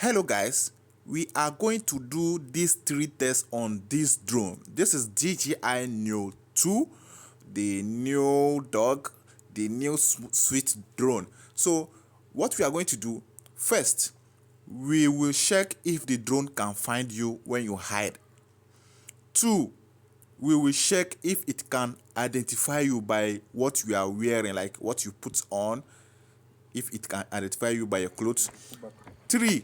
Hello guys, we are going to do these three tests on this drone. This is DJI Neo 2, the new dog, the new sweet drone. So what we are going to do, first, we will check if the drone can find you when you hide. 2, we will check if it can identify you by what you are wearing, like what you put on, if it can identify you by your clothes. 3,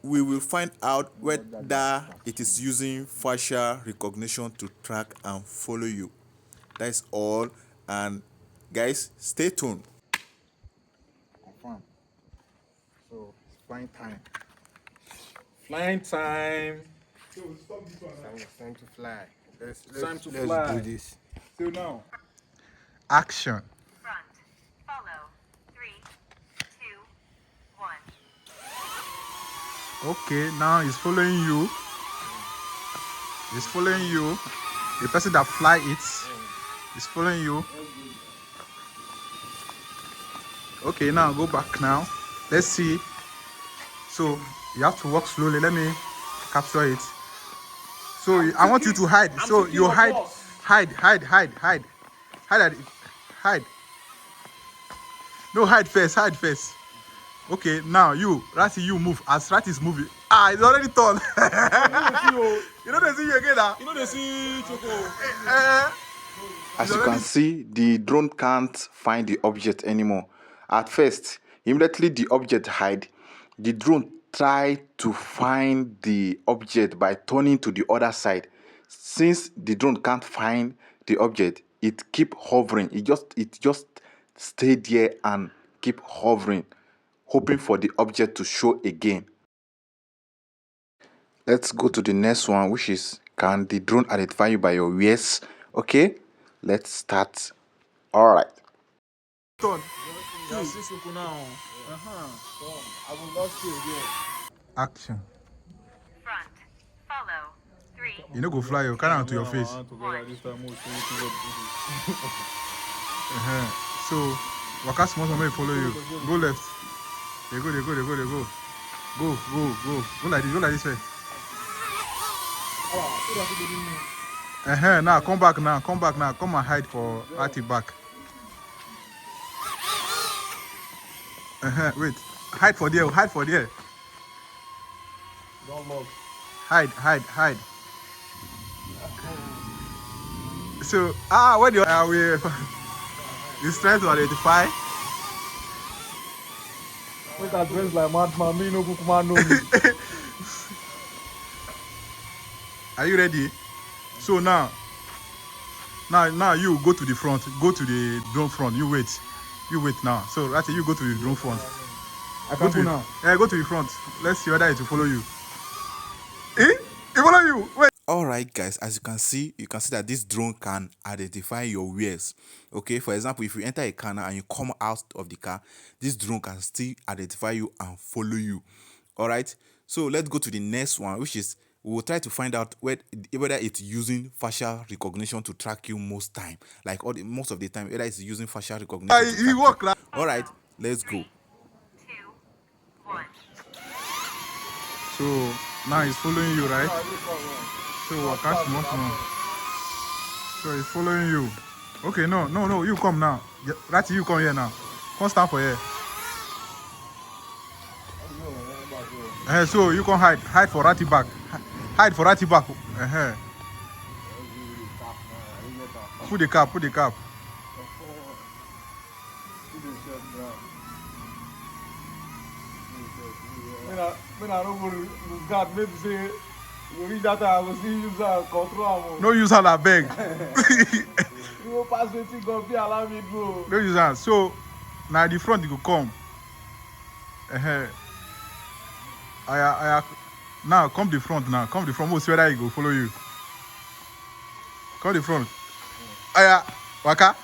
we will find out whether it is using facial recognition to track and follow you. That is all, and guys, stay tuned. Confirm. So it's flying time. Flying time. So stop this one now. It's time to fly. Let's fly. do this. So now, Action. Front. Follow. 3, 2, 1. Okay, now it's following you. It's following you. The person that fly it is following you. Okay, now go back now. Let's see. So you have to walk slowly. Let me capture it. So I want you to hide. So you hide. Hide. Hide at it. Hide. No, hide first. Okay, now you, Ratty, you move. As Ratty is moving. It's already turned. You know they see you again now. you know they see Choco. As you can see, the drone can't find the object anymore. At first, immediately the object hide, the drone tried to find the object by turning to the other side. Since the drone can't find the object, it keep hovering. It just stayed there and keep hovering, hoping for the object to show again. Let's go to the next one, which is, can the drone identify you by your ears? Okay, let's start. All right. Turn. You see Choco now. I will not see again. Action. Front. Follow. 3, You know go fly. You carry on to your face. Together this time, we'll see what we do. So, waka small may follow you. Go left. They go. Go like this way. Now come back now. Come and hide for Ratty back. Wait. Hide for there. Don't look. Hide. So, where do you he's trying to identify. Make that dress like madman. Me no cook man no me. Are you ready? So now you go to the front. Go to the drone front. You wait now. So Ratty, you go to the drone front. I can go now. Go to the front. Let's see whether it will follow you. It follow you. Wait. Alright guys, as you can see that this drone can identify your wares. Okay, for example, if you enter a car now and you come out of the car, this drone can still identify you and follow you. Alright, so let's go to the next one, which is, we will try to find out whether it's using facial recognition to track you most time. Like most of the time, whether it's using facial recognition to You walk like. Alright, let's go. 2, 1. So now he's following you, right? So waka small. So he's following you. Okay, no, you come now. Ratty, you come here now. Come stand for here. So you can hide for Ratty back. Hide for Ratty back. Put the cap. When I don't go to God, maybe say, you read that I will see you control. No use hand, beg. You go pass the thing, go be allow me do. No use hand. So now the front you go come. Now come the front now. Come the front. We'll see whether he go follow you. Come the front. Waka.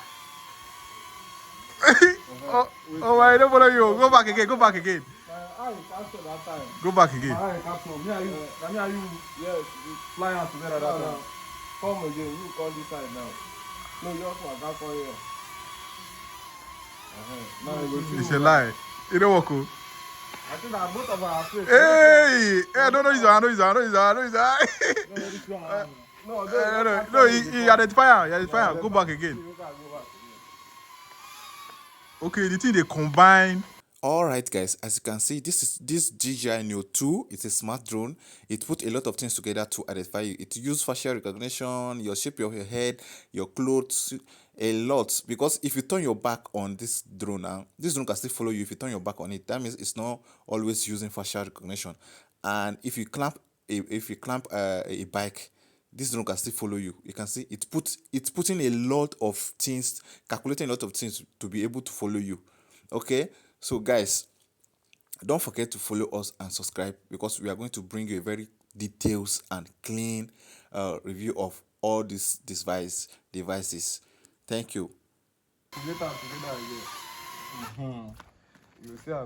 Oh my, don't follow you. Go back again. I capture that time. Go back again. I capture. Me and you, yes, we fly out together that time. Come again, you come this side now. No, just like that for here. Now you go see. It's a lie. You don't walk. I think that both of our face. Hey, I don't know his eye. I know his eye. I know his eye. I know his eye. No, this one. No, No, he identify. He identify. Go back again. Go back again. Okay, the thing they combine. All right, guys, as you can see, this DJI Neo 2. It's a smart drone. It put a lot of things together to identify you. It uses facial recognition, your shape of your head, your clothes, a lot. Because if you turn your back on this drone now, this drone can still follow you. If you turn your back on it, that means it's not always using facial recognition. And if you clamp a bike, this drone can still follow you. You can see it's putting a lot of things, calculating a lot of things to be able to follow you. Okay, so guys, don't forget to follow us and subscribe, because we are going to bring you a very details and clean review of all these devices. Thank you. Later together again. You see how